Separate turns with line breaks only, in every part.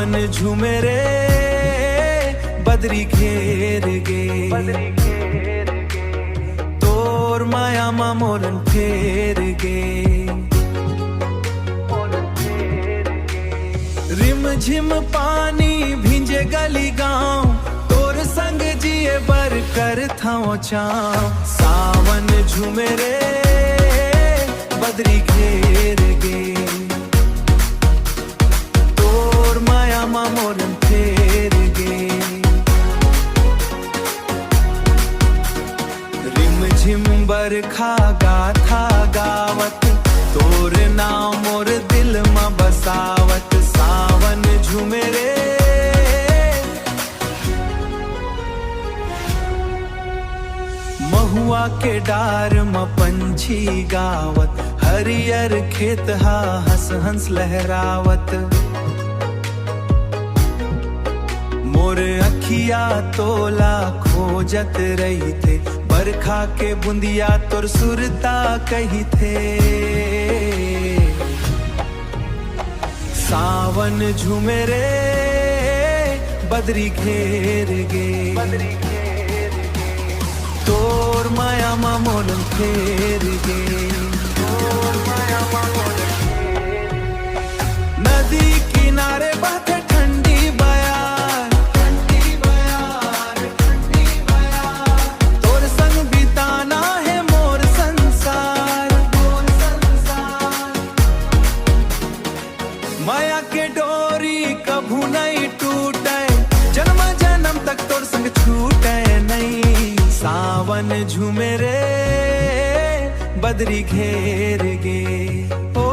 सावन झूमे रे बदरी घेर गे, तोर माया मा मोरन फेर गे। रिम झिम पानी भिंजे गली गांव, तोर संग जिए बर कर थाओ चाव। सावन झूमे रे बदरी घेर गे, तोर माया मा मोरन फेर गे। रिम झिम बरखा गाथा गावत, तोर नाम मोर दिल मा बसावत। सावन झूमे रे महुआ के डार म पंछी गावत, हरियर खेत हा हंस हंस लहरावत। मोर अखिया तोला खोजत रही थे, बरखा के बुंदिया तोर सुरता कही थे। सावन झूमे रे बदरी घेर गे, तोर माया मा मोरन फेर गे। नदी किनारे बहते ठंडी बयार, तोर संग बिताना है मोर संसार। माया के डोरी कभू नहीं टूटे, जन्म जन्म तक तोर संग छूटे नहीं। सावन झूमे रे बदरी घेर गे, ओ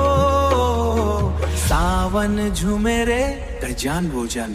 सावन झूमे रे। जान वो जान